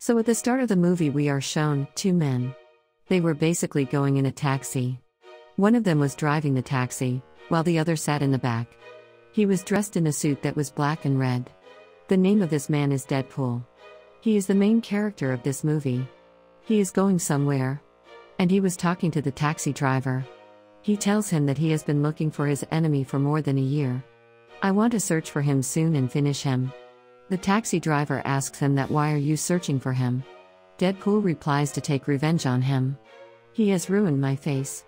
So at the start of the movie we are shown two men. They were basically going in a taxi. One of them was driving the taxi, while the other sat in the back. He was dressed in a suit that was black and red. The name of this man is Deadpool. He is the main character of this movie. He is going somewhere. And he was talking to the taxi driver. He tells him that he has been looking for his enemy for more than a year. I want to search for him soon and finish him. The taxi driver asks him that why are you searching for him? Deadpool replies to take revenge on him. He has ruined my face.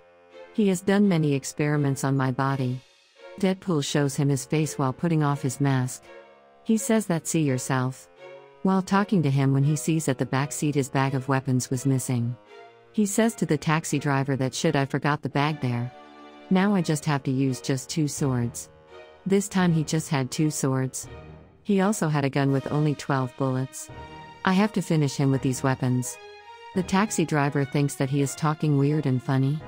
He has done many experiments on my body. Deadpool shows him his face while putting off his mask. He says that see yourself. While talking to him when he sees that the back seat his bag of weapons was missing. He says to the taxi driver that shit I forgot the bag there. Now I just have to use just 2 swords. This time he just had 2 swords. He also had a gun with only 12 bullets. I have to finish him with these weapons. The taxi driver thinks that he is talking weird and funny.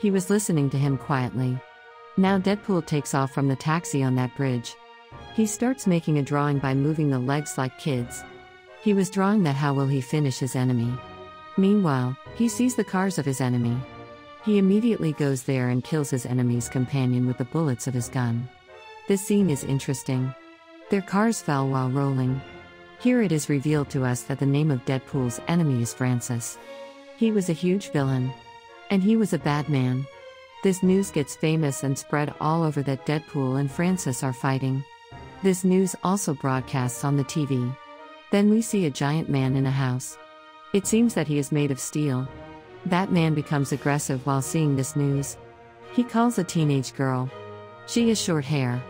He was listening to him quietly. Now Deadpool takes off from the taxi on that bridge. He starts making a drawing by moving the legs like kids. He was drawing that how will he finish his enemy. Meanwhile, he sees the cars of his enemy. He immediately goes there and kills his enemy's companion with the bullets of his gun. This scene is interesting. Their cars fell while rolling. Here it is revealed to us that the name of Deadpool's enemy is Francis. He was a huge villain. And he was a bad man. This news gets famous and spread all over that Deadpool and Francis are fighting. This news also broadcasts on the TV. Then we see a giant man in a house. It seems that he is made of steel. That man becomes aggressive while seeing this news. He calls a teenage girl. She has short hair.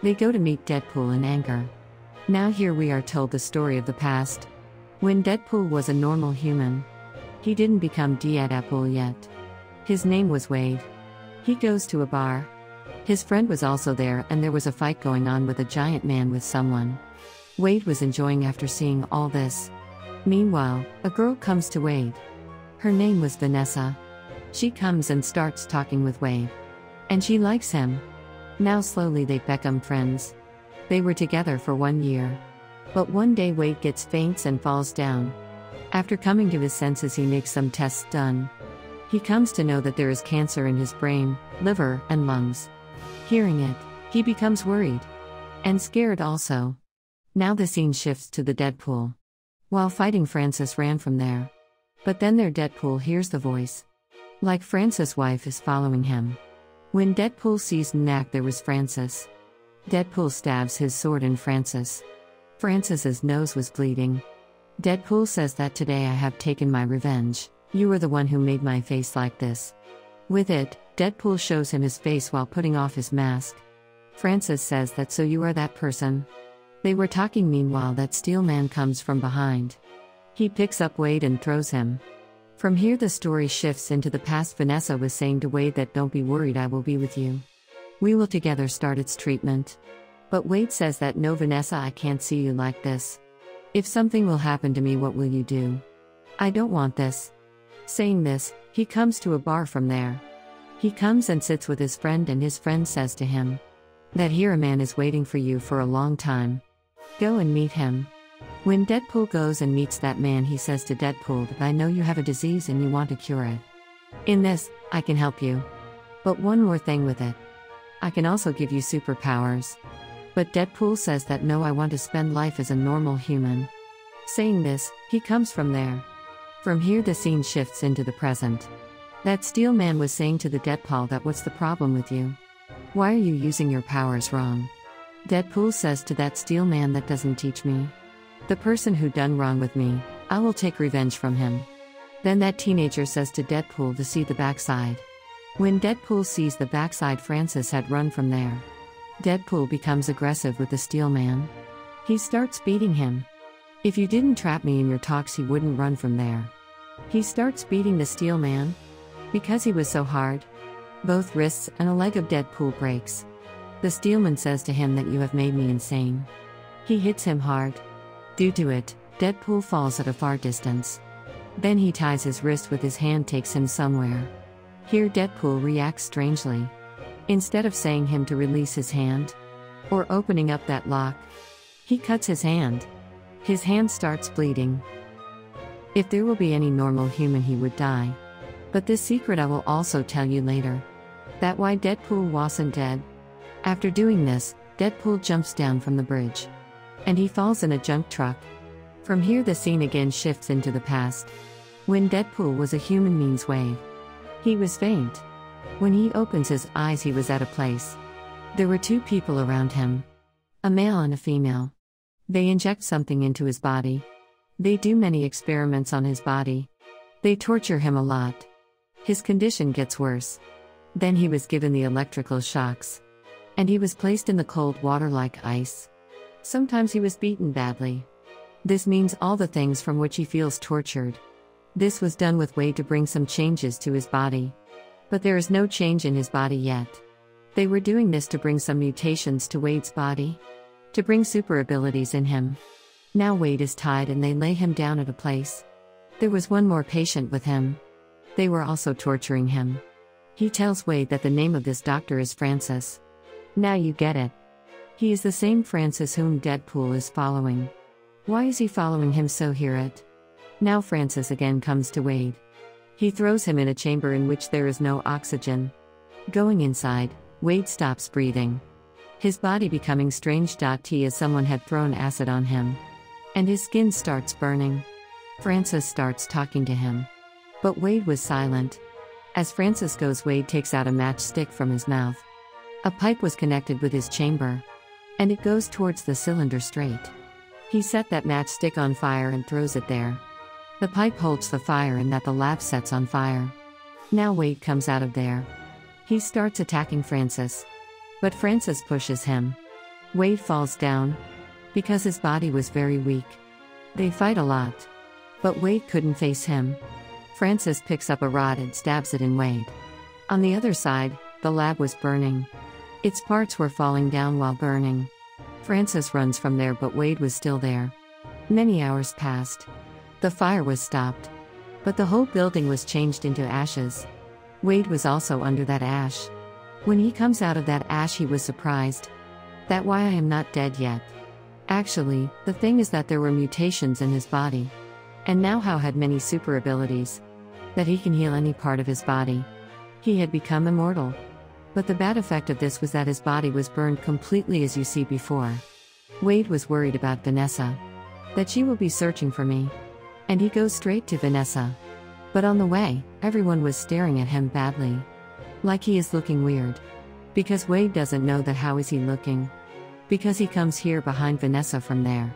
They go to meet Deadpool in anger. Now here we are told the story of the past. When Deadpool was a normal human. He didn't become Deadpool yet. His name was Wade. He goes to a bar. His friend was also there and there was a fight going on with a giant man with someone. Wade was enjoying after seeing all this. Meanwhile, a girl comes to Wade. Her name was Vanessa. She comes and starts talking with Wade. And she likes him. Now slowly they become friends. They were together for 1 year. But one day Wade gets faints and falls down. After coming to his senses he makes some tests done. He comes to know that there is cancer in his brain, liver, and lungs. Hearing it, he becomes worried. And scared also. Now the scene shifts to the Deadpool. While fighting Francis ran from there. But then their Deadpool hears the voice. Like Francis' wife is following him. When Deadpool sees Knack there was Francis. Deadpool stabs his sword in Francis. Francis's nose was bleeding. Deadpool says that today I have taken my revenge. You were the one who made my face like this. With it, Deadpool shows him his face while putting off his mask. Francis says that so you are that person. They were talking meanwhile that Steel Man comes from behind. He picks up Wade and throws him. From here the story shifts into the past. Vanessa was saying to Wade that don't be worried I will be with you. We will together start its treatment. But Wade says that no Vanessa I can't see you like this. If something will happen to me what will you do? I don't want this. Saying this, he comes to a bar from there. He comes and sits with his friend and his friend says to him. That here a man is waiting for you for a long time. Go and meet him. When Deadpool goes and meets that man he says to Deadpool that I know you have a disease and you want to cure it. In this, I can help you. But one more thing with it. I can also give you superpowers. But Deadpool says that no I want to spend life as a normal human. Saying this, he comes from there. From here the scene shifts into the present. That Steel Man was saying to the Deadpool that what's the problem with you? Why are you using your powers wrong? Deadpool says to that Steel Man that doesn't teach me. The person who done wrong with me, I will take revenge from him. Then that teenager says to Deadpool to see the backside. When Deadpool sees the backside Francis had run from there. Deadpool becomes aggressive with the Steel Man. He starts beating him. If you didn't trap me in your talks he wouldn't run from there. He starts beating the Steel Man. Because he was so hard. Both wrists and a leg of Deadpool breaks. The Steelman says to him that you have made me insane. He hits him hard. Due to it, Deadpool falls at a far distance. Then he ties his wrist with his hand takes him somewhere. Here Deadpool reacts strangely. Instead of saying him to release his hand. Or opening up that lock. He cuts his hand. His hand starts bleeding. If there will be any normal human, he would die. But this secret I will also tell you later. That why Deadpool wasn't dead. After doing this, Deadpool jumps down from the bridge. And he falls in a junk truck. From here the scene again shifts into the past. When Deadpool was a human means Wave. He was faint. When he opens his eyes he was at a place. There were two people around him. A male and a female. They inject something into his body. They do many experiments on his body. They torture him a lot. His condition gets worse. Then he was given the electrical shocks. And he was placed in the cold water like ice. Sometimes he was beaten badly. This means all the things from which he feels tortured. This was done with Wade to bring some changes to his body. But there is no change in his body yet. They were doing this to bring some mutations to Wade's body. To bring super abilities in him. Now Wade is tied and they lay him down at a place. There was one more patient with him. They were also torturing him. He tells Wade that the name of this doctor is Francis. Now you get it. He is the same Francis whom Deadpool is following. Why is he following him? So hear it. Now Francis again comes to Wade. He throws him in a chamber in which there is no oxygen. Going inside, Wade stops breathing. His body becoming strange. T as someone had thrown acid on him. And his skin starts burning. Francis starts talking to him. But Wade was silent. As Francis goes, Wade takes out a matchstick from his mouth. A pipe was connected with his chamber. And it goes towards the cylinder straight. He set that matchstick on fire and throws it there. The pipe holds the fire and that the lab sets on fire. Now Wade comes out of there. He starts attacking Francis. But Francis pushes him. Wade falls down. Because his body was very weak. They fight a lot. But Wade couldn't face him. Francis picks up a rod and stabs it in Wade. On the other side, the lab was burning. Its parts were falling down while burning. Francis runs from there, but Wade was still there. Many hours passed. The fire was stopped. But the whole building was changed into ashes. Wade was also under that ash. When he comes out of that ash he was surprised. That why I am not dead yet. Actually, the thing is that there were mutations in his body. And now How had many super abilities. That he can heal any part of his body. He had become immortal. But the bad effect of this was that his body was burned completely as you see before. Wade was worried about Vanessa. That she will be searching for me. And he goes straight to Vanessa. But on the way, everyone was staring at him badly. Like he is looking weird. Because Wade doesn't know that how is he looking. Because he comes here behind Vanessa from there.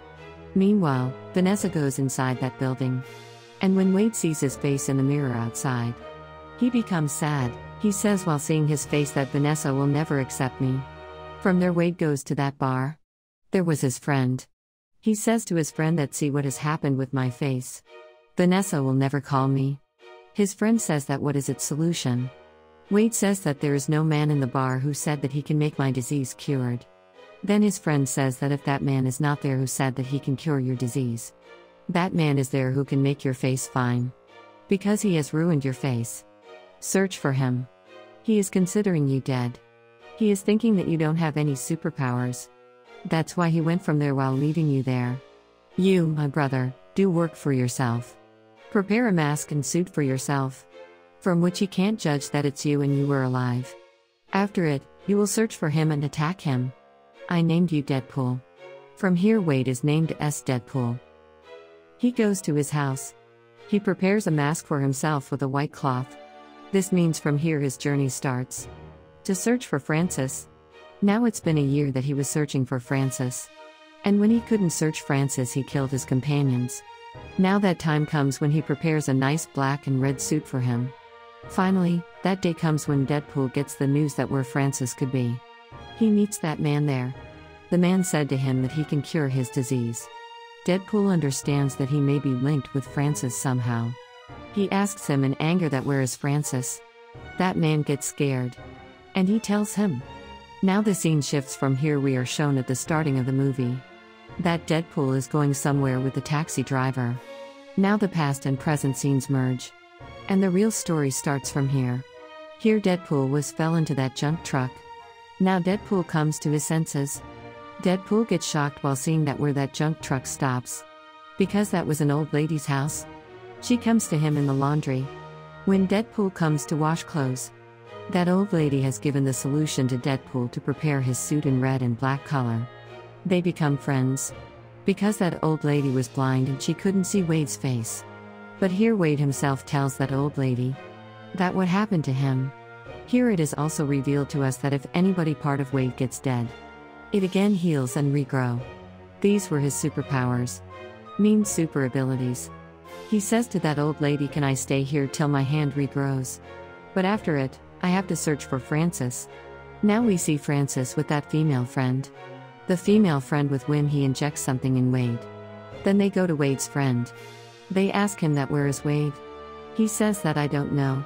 Meanwhile, Vanessa goes inside that building. And when Wade sees his face in the mirror outside, he becomes sad. He says while seeing his face that Vanessa will never accept me. From there Wade goes to that bar. There was his friend. He says to his friend that see what has happened with my face. Vanessa will never call me. His friend says that what is its solution? Wade says that there is no man in the bar who said that he can make my disease cured. Then his friend says that if that man is not there who said that he can cure your disease, that man is there who can make your face fine. Because he has ruined your face. Search for him. He is considering you dead. He is thinking that you don't have any superpowers. That's why he went from there while leaving you there. You, my brother, do work for yourself. Prepare a mask and suit for yourself. From which he can't judge that it's you and you were alive. After it, you will search for him and attack him. I named you Deadpool. From here Wade is named as Deadpool. He goes to his house. He prepares a mask for himself with a white cloth. This means from here his journey starts. To search for Francis. Now it's been a year that he was searching for Francis. And when he couldn't search Francis he killed his companions. Now that time comes when he prepares a nice black and red suit for him. Finally, that day comes when Deadpool gets the news that where Francis could be. He meets that man there. The man said to him that he can cure his disease. Deadpool understands that he may be linked with Francis somehow. He asks him in anger that where is Francis? That man gets scared. And he tells him. Now the scene shifts from here we are shown at the starting of the movie. That Deadpool is going somewhere with the taxi driver. Now the past and present scenes merge. And the real story starts from here. Here Deadpool fell into that junk truck. Now Deadpool comes to his senses. Deadpool gets shocked while seeing that where that junk truck stops. Because that was an old lady's house. She comes to him in the laundry. When Deadpool comes to wash clothes, that old lady has given the solution to Deadpool to prepare his suit in red and black color. They become friends. Because that old lady was blind and she couldn't see Wade's face. But here Wade himself tells that old lady that what happened to him. Here it is also revealed to us that if anybody part of Wade gets dead, it again heals and regrow. These were his superpowers. Means super abilities. He says to that old lady, can I stay here till my hand regrows? But after it, I have to search for Francis. Now we see Francis with that female friend. The female friend with whom he injects something in Wade. Then they go to Wade's friend. They ask him that where is Wade? He says that I don't know.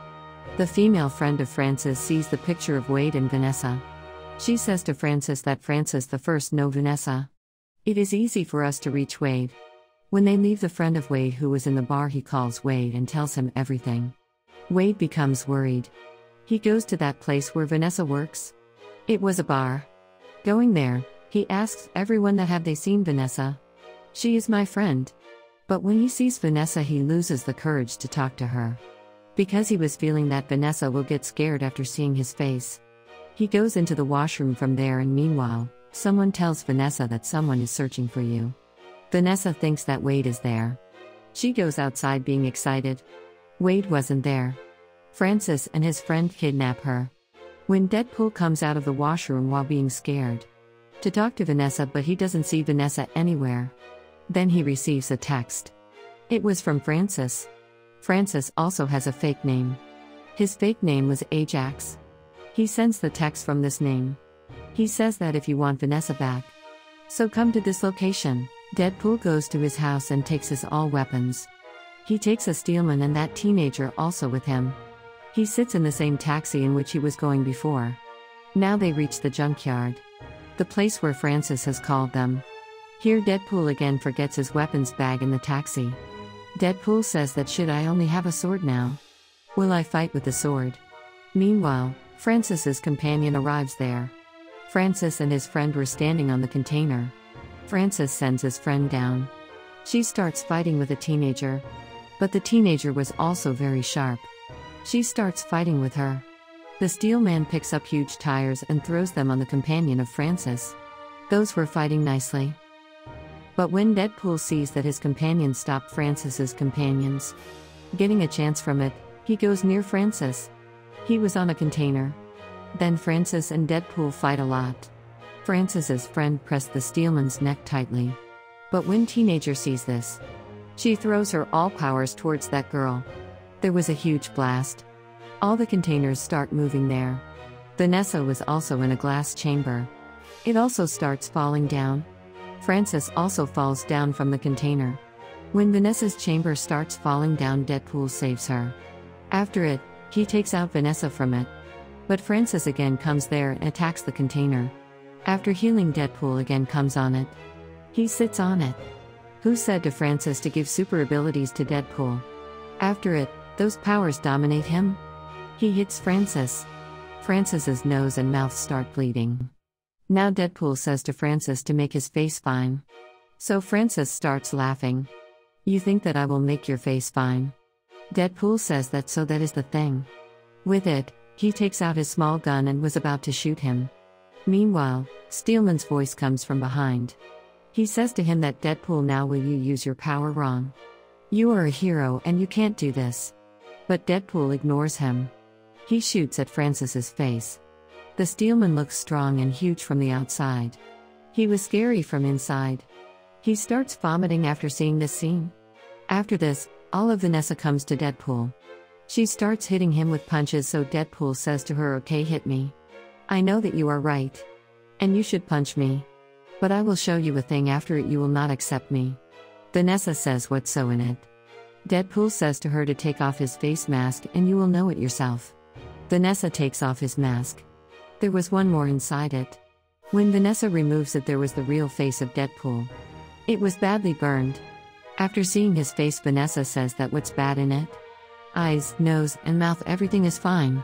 The female friend of Francis sees the picture of Wade and Vanessa. She says to Francis that Francis the first know Vanessa. It is easy for us to reach Wade. When they leave, the friend of Wade who was in the bar, he calls Wade and tells him everything. Wade becomes worried. He goes to that place where Vanessa works. It was a bar. Going there, he asks everyone that have they seen Vanessa. She is my friend. But when he sees Vanessa, he loses the courage to talk to her. Because he was feeling that Vanessa will get scared after seeing his face. He goes into the washroom from there, and meanwhile, someone tells Vanessa that someone is searching for you. Vanessa thinks that Wade is there. She goes outside being excited. Wade wasn't there. Francis and his friend kidnap her. When Deadpool comes out of the washroom while being scared to talk to Vanessa, but he doesn't see Vanessa anywhere. Then he receives a text. It was from Francis. Francis also has a fake name. His fake name was Ajax. He sends the text from this name. He says that if you want Vanessa back, so come to this location. Deadpool goes to his house and takes his all weapons. He takes a steelman and that teenager also with him. He sits in the same taxi in which he was going before. Now they reach the junkyard, the place where Francis has called them. Here Deadpool again forgets his weapons bag in the taxi. Deadpool says that should I only have a sword now? Will I fight with the sword? Meanwhile, Francis's companion arrives there. Francis and his friend were standing on the container. Francis sends his friend down. She starts fighting with a teenager. But the teenager was also very sharp. She starts fighting with her. The steel man picks up huge tires and throws them on the companion of Francis. Those were fighting nicely. But when Deadpool sees that his companion stopped Francis's companions getting a chance from it, he goes near Francis. He was on a container. Then Francis and Deadpool fight a lot. Francis's friend pressed the steelman's neck tightly. But when teenager sees this, she throws her all powers towards that girl. There was a huge blast. All the containers start moving there. Vanessa was also in a glass chamber. It also starts falling down. Francis also falls down from the container. When Vanessa's chamber starts falling down, Deadpool saves her. After it, he takes out Vanessa from it. But Francis again comes there and attacks the container. After healing, Deadpool again comes on it. He sits on it. Who said to Francis to give super abilities to Deadpool? After it, those powers dominate him. He hits Francis. Francis's nose and mouth start bleeding. Now Deadpool says to Francis to make his face fine. So Francis starts laughing. You think that I will make your face fine? Deadpool says that so that is the thing. With it, he takes out his small gun and was about to shoot him. Meanwhile, Steelman's voice comes from behind. He says to him that Deadpool, now will you use your power wrong? You are a hero and you can't do this. But Deadpool ignores him. He shoots at Francis's face. The Steelman looks strong and huge from the outside. He was scary from inside. He starts vomiting after seeing this scene. After this, all of Vanessa comes to Deadpool. She starts hitting him with punches, so Deadpool says to her, okay, hit me. I know that you are right. And you should punch me. But I will show you a thing, after it you will not accept me. Vanessa says what's so in it. Deadpool says to her to take off his face mask and you will know it yourself. Vanessa takes off his mask. There was one more inside it. When Vanessa removes it, there was the real face of Deadpool. It was badly burned. After seeing his face, Vanessa says that what's bad in it? Eyes, nose, and mouth, everything is fine.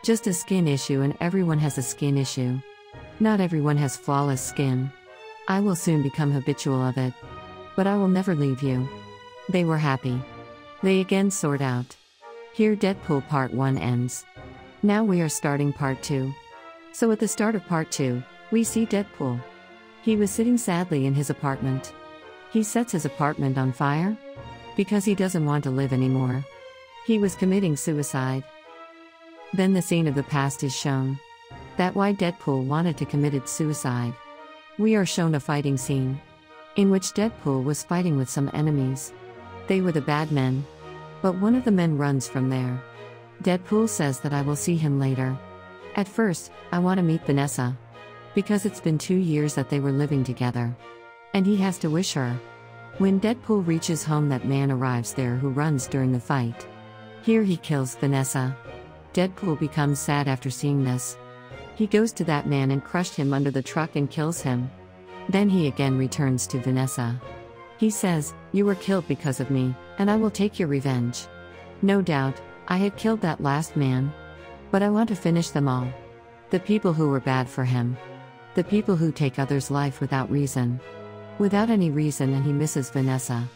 Just a skin issue, and everyone has a skin issue. Not everyone has flawless skin. I will soon become habitual of it. But I will never leave you. They were happy. They again sort out. Here Deadpool Part 1 ends. Now we are starting Part 2. So at the start of Part 2, we see Deadpool. He was sitting sadly in his apartment. He sets his apartment on fire because he doesn't want to live anymore. He was committing suicide. Then the scene of the past is shown. That why Deadpool wanted to committed suicide. We are shown a fighting scene in which Deadpool was fighting with some enemies. They were the bad men. But one of the men runs from there. Deadpool says that I will see him later. At first, I want to meet Vanessa. Because it's been 2 years that they were living together. And he has to wish her. When Deadpool reaches home, that man arrives there who runs during the fight. Here he kills Vanessa. Deadpool becomes sad after seeing this. He goes to that man and crushed him under the truck and kills him. Then he again returns to Vanessa. He says, "You were killed because of me, and I will take your revenge." No doubt, I had killed that last man. But I want to finish them all. The people who were bad for him. The people who take others' life without reason. Without any reason, and he misses Vanessa.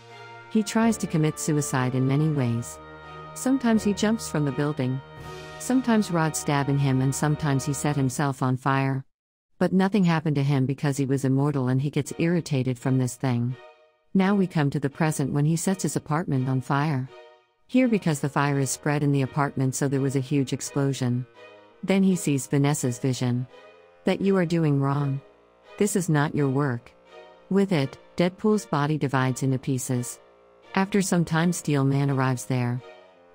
He tries to commit suicide in many ways. Sometimes he jumps from the building. Sometimes Rod stabbing him, and sometimes he set himself on fire. But nothing happened to him because he was immortal and he gets irritated from this thing. Now we come to the present when he sets his apartment on fire. Here because the fire is spread in the apartment, so there was a huge explosion. Then he sees Vanessa's vision. That you are doing wrong. This is not your work. With it, Deadpool's body divides into pieces. After some time, Steel Man arrives there.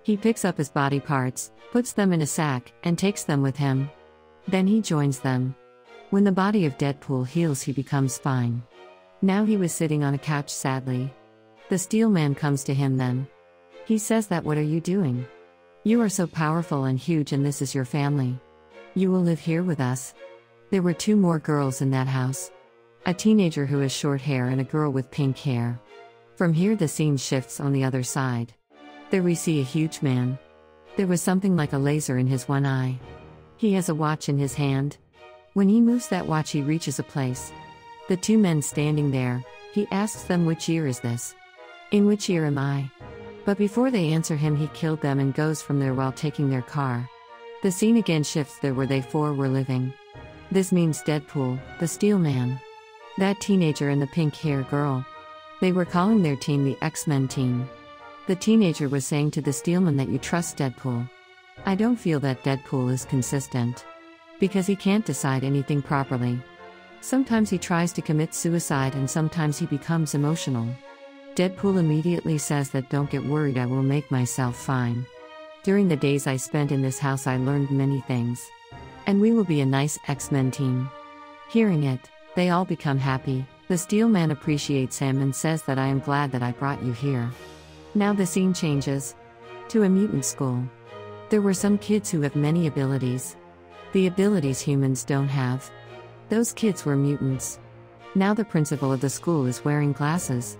He picks up his body parts, puts them in a sack, and takes them with him. Then he joins them. When the body of Deadpool heals, he becomes fine. Now he was sitting on a couch sadly. The Steel Man comes to him then. He says that, "What are you doing? You are so powerful and huge, and this is your family. You will live here with us." There were 2 more girls in that house. A teenager who has short hair and a girl with pink hair. From here the scene shifts on the other side. There we see a huge man. There was something like a laser in his one eye. He has a watch in his hand. When he moves that watch, he reaches a place. The 2 men standing there, he asks them, "Which year is this? In which year am I?" But before they answer him, he killed them and goes from there while taking their car. The scene again shifts there where they 4 were living. This means Deadpool, the Steel Man. That teenager and the pink hair girl. They were calling their team the X-Men team. The teenager was saying to the Steelman that you trust Deadpool. I don't feel that Deadpool is consistent. Because he can't decide anything properly. Sometimes he tries to commit suicide and sometimes he becomes emotional. Deadpool immediately says that, "Don't get worried, I will make myself fine. During the days I spent in this house I learned many things. And we will be a nice X-Men team." Hearing it, they all become happy. The Steel Man appreciates him and says that, "I am glad that I brought you here." Now the scene changes to a mutant school. There were some kids who have many abilities. The abilities humans don't have. Those kids were mutants. Now the principal of the school is wearing glasses.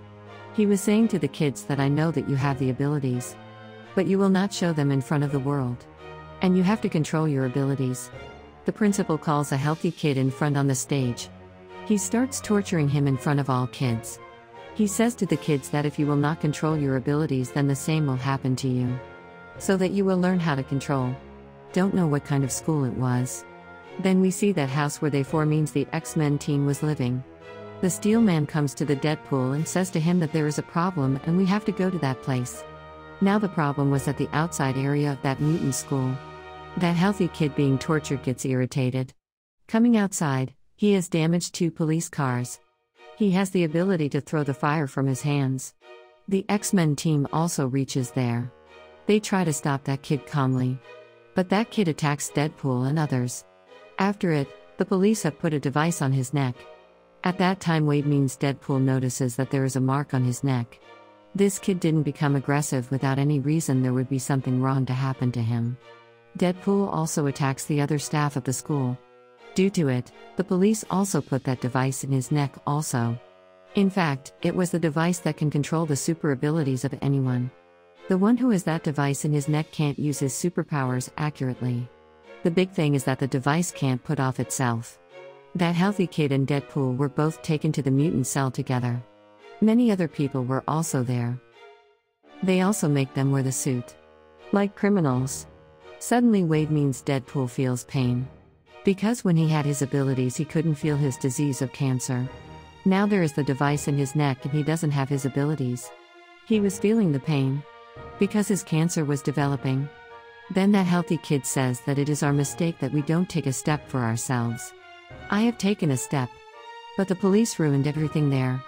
He was saying to the kids that, "I know that you have the abilities. But you will not show them in front of the world. And you have to control your abilities." The principal calls a healthy kid in front on the stage. He starts torturing him in front of all kids. He says to the kids that if you will not control your abilities, then the same will happen to you. So that you will learn how to control. Don't know what kind of school it was. Then we see that house where they 4 means the X-Men team was living. The Steel Man comes to the Deadpool and says to him that there is a problem and we have to go to that place. Now the problem was at the outside area of that mutant school. That healthy kid being tortured gets irritated. Coming outside, he has damaged 2 police cars. He has the ability to throw the fire from his hands. The X-Men team also reaches there. They try to stop that kid calmly. But that kid attacks Deadpool and others. After it, the police have put a device on his neck. At that time, Wade means Deadpool notices that there is a mark on his neck. This kid didn't become aggressive without any reason. There would be something wrong to happen to him. Deadpool also attacks the other staff of the school. Due to it, the police also put that device in his neck also. In fact, it was the device that can control the super abilities of anyone. The one who has that device in his neck can't use his superpowers accurately. The big thing is that the device can't put off itself. That healthy kid and Deadpool were both taken to the mutant cell together. Many other people were also there. They also make them wear the suit. Like criminals. Suddenly Wade means Deadpool feels pain. Because when he had his abilities he couldn't feel his disease of cancer. Now there is the device in his neck and he doesn't have his abilities. He was feeling the pain. Because his cancer was developing. Then that healthy kid says that it is our mistake that we don't take a step for ourselves. I have taken a step. But the police ruined everything there.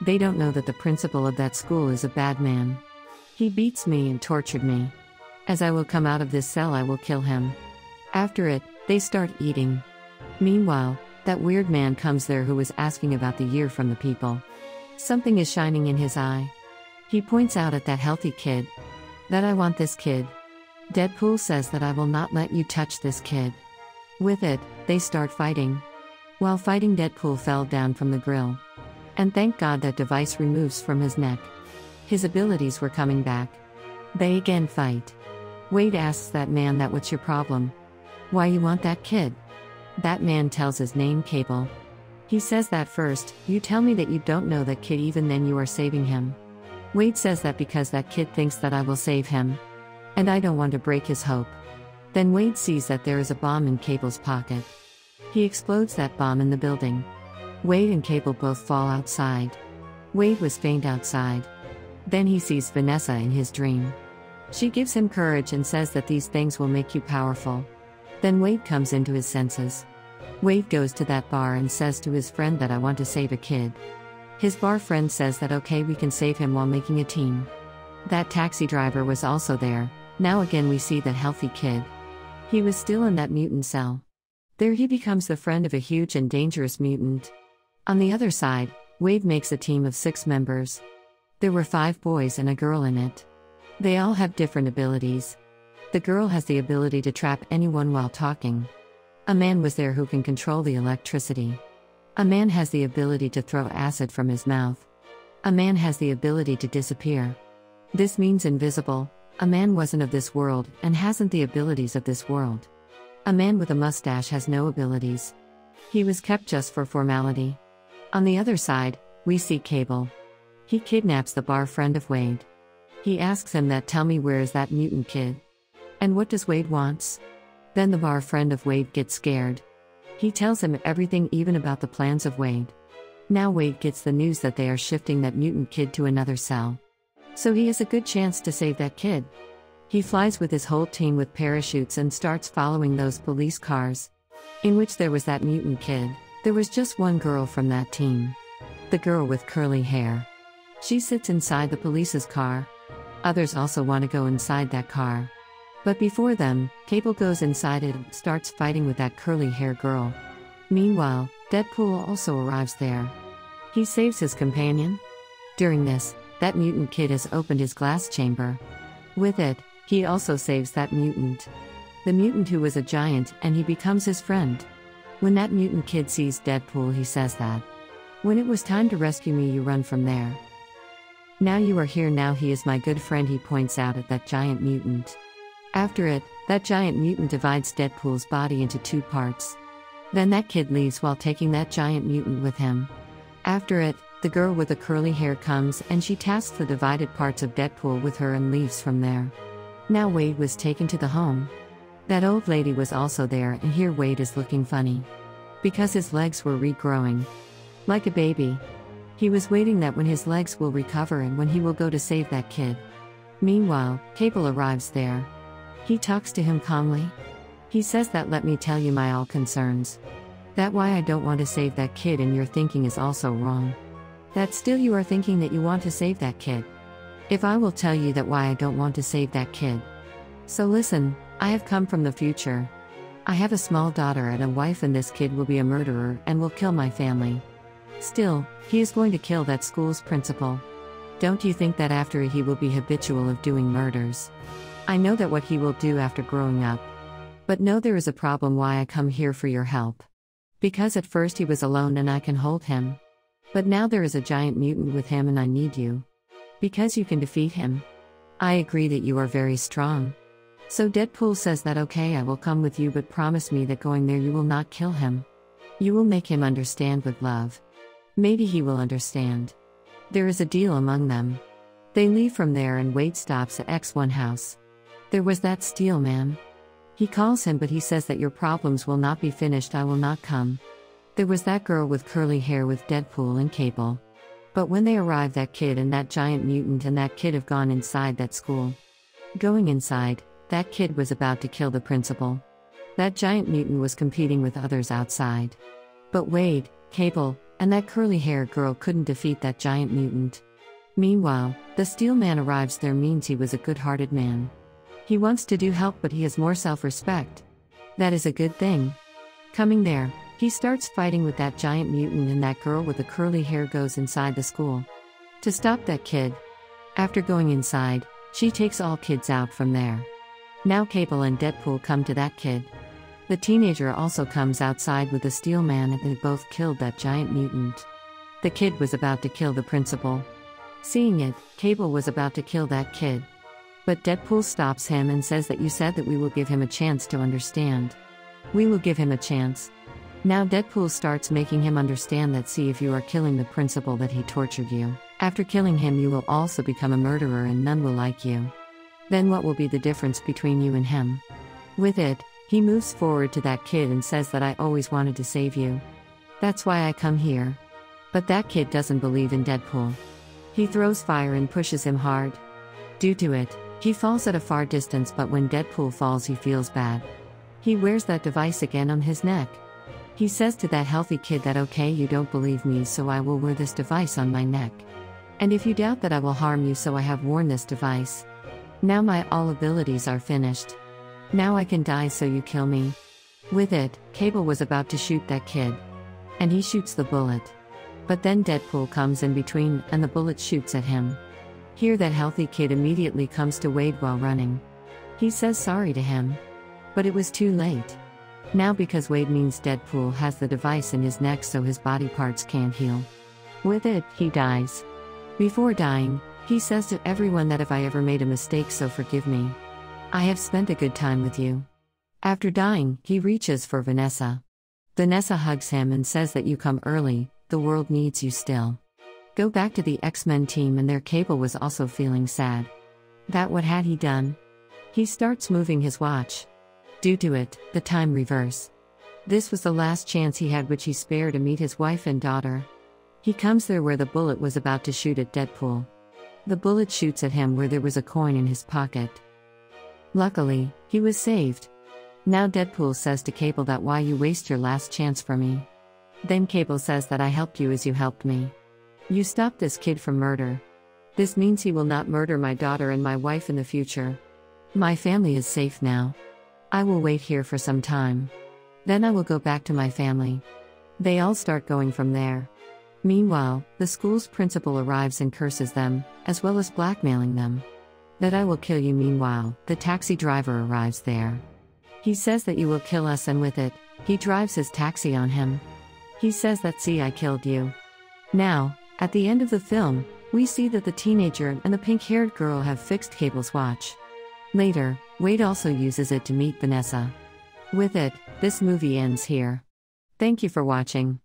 They don't know that the principal of that school is a bad man. He beats me and tortured me. As I will come out of this cell I will kill him. After it, they start eating. Meanwhile, that weird man comes there who was asking about the year from the people. Something is shining in his eye. He points out at that healthy kid. That I want this kid. Deadpool says that I will not let you touch this kid. With it, they start fighting. While fighting Deadpool fell down from the grill. And thank God that device removes from his neck. His abilities were coming back. They again fight. Wade asks that man that what's your problem? Why you want that kid? That man tells his name Cable. He says that first, you tell me that you don't know that kid even then you are saving him. Wade says that because that kid thinks that I will save him. And I don't want to break his hope. Then Wade sees that there is a bomb in Cable's pocket. He explodes that bomb in the building. Wade and Cable both fall outside. Wade was faint outside. Then he sees Vanessa in his dream. She gives him courage and says that these things will make you powerful. Then Wade comes into his senses. Wade goes to that bar and says to his friend that I want to save a kid. His bar friend says that okay we can save him while making a team. That taxi driver was also there. Now again we see that healthy kid. He was still in that mutant cell. There he becomes the friend of a huge and dangerous mutant. On the other side, Wade makes a team of 6 members. There were 5 boys and a girl in it. They all have different abilities. The girl has the ability to trap anyone while talking. A man was there who can control the electricity. A man has the ability to throw acid from his mouth. A man has the ability to disappear. This means invisible. A man wasn't of this world and hasn't the abilities of this world. A man with a mustache has no abilities. He was kept just for formality. On the other side, we see Cable. He kidnaps the bar friend of Wade. He asks him that tell me where is that mutant kid? And what does Wade wants? Then the bar friend of Wade gets scared. He tells him everything even about the plans of Wade. Now Wade gets the news that they are shifting that mutant kid to another cell. So he has a good chance to save that kid. He flies with his whole team with parachutes and starts following those police cars. In which there was that mutant kid. There was just one girl from that team. The girl with curly hair. She sits inside the police's car. Others also want to go inside that car. But before them, Cable goes inside it and starts fighting with that curly hair girl. Meanwhile, Deadpool also arrives there. He saves his companion. During this, that mutant kid has opened his glass chamber. With it, he also saves that mutant. The mutant who was a giant and he becomes his friend. When that mutant kid sees Deadpool he says that. When it was time to rescue me you run from there. Now you are here now he is my good friend he points out at that giant mutant. After it, that giant mutant divides Deadpool's body into 2 parts. Then that kid leaves while taking that giant mutant with him. After it, the girl with the curly hair comes and she tasks the divided parts of Deadpool with her and leaves from there. Now Wade was taken to the home. That old lady was also there and here Wade is looking funny. Because his legs were regrowing. Like a baby. He was waiting that when his legs will recover and when he will go to save that kid. Meanwhile, Cable arrives there. He talks to him calmly. He says that let me tell you my all concerns. That why I don't want to save that kid and your thinking is also wrong. That still you are thinking that you want to save that kid. If I will tell you that why I don't want to save that kid. So listen, I have come from the future. I have a small daughter and a wife and this kid will be a murderer and will kill my family. Still, he is going to kill that school's principal. Don't you think that after he will be habitual of doing murders? I know that what he will do after growing up. But no there is a problem why I come here for your help. Because at first he was alone and I can hold him. But now there is a giant mutant with him and I need you. Because you can defeat him. I agree that you are very strong. So Deadpool says that okay I will come with you but promise me that going there you will not kill him. You will make him understand with love. Maybe he will understand. There is a deal among them. They leave from there and Wade stops at X1 house. There was that steel man. He calls him but he says that your problems will not be finished, I will not come. There was that girl with curly hair with Deadpool and Cable. But when they arrive, that kid and that giant mutant and that kid have gone inside that school. Going inside, that kid was about to kill the principal. That giant mutant was competing with others outside. But Wade, Cable, and that curly-haired girl couldn't defeat that giant mutant. Meanwhile, the steel man arrives there means he was a good-hearted man. He wants to do help but he has more self-respect. That is a good thing. Coming there, he starts fighting with that giant mutant and that girl with the curly hair goes inside the school to stop that kid. After going inside, she takes all kids out from there. Now Cable and Deadpool come to that kid. The teenager also comes outside with the steel man and they both killed that giant mutant. The kid was about to kill the principal. Seeing it, Cable was about to kill that kid. But Deadpool stops him and says that you said that we will give him a chance to understand. We will give him a chance. Now Deadpool starts making him understand that see if you are killing the principal that he tortured you. After killing him you will also become a murderer and none will like you. Then what will be the difference between you and him? With it, he moves forward to that kid and says that I always wanted to save you. That's why I come here. But that kid doesn't believe in Deadpool. He throws fire and pushes him hard. Due to it, he falls at a far distance but when Deadpool falls he feels bad. He wears that device again on his neck. He says to that healthy kid that okay you don't believe me so I will wear this device on my neck. And if you doubt that I will harm you so I have worn this device. Now my all abilities are finished. Now I can die so you kill me. With it, Cable was about to shoot that kid. And he shoots the bullet. But then Deadpool comes in between and the bullet shoots at him. Here that healthy kid immediately comes to Wade while running. He says sorry to him. But it was too late. Now because Wade means Deadpool has the device in his neck so his body parts can't heal. With it, he dies. Before dying, he says to everyone that if I ever made a mistake so forgive me. I have spent a good time with you. After dying, he reaches for Vanessa. Vanessa hugs him and says that you come early, the world needs you still. Go back to the X-Men team and their Cable was also feeling sad. That what had he done? He starts moving his watch. Due to it, the time reverse. This was the last chance he had which he spared to meet his wife and daughter. He comes there where the bullet was about to shoot at Deadpool. The bullet shoots at him where there was a coin in his pocket. Luckily, he was saved. Now Deadpool says to Cable that why you waste your last chance for me. Then Cable says that I helped you as you helped me. You stopped this kid from murder. This means he will not murder my daughter and my wife in the future. My family is safe now. I will wait here for some time. Then I will go back to my family. They all start going from there. Meanwhile, the school's principal arrives and curses them, as well as blackmailing them. That I will kill you. Meanwhile, the taxi driver arrives there. He says that you will kill us and with it, he drives his taxi on him. He says that see I killed you. Now, at the end of the film, we see that the teenager and the pink-haired girl have fixed Cable's watch. Later, Wade also uses it to meet Vanessa. With it, this movie ends here. Thank you for watching.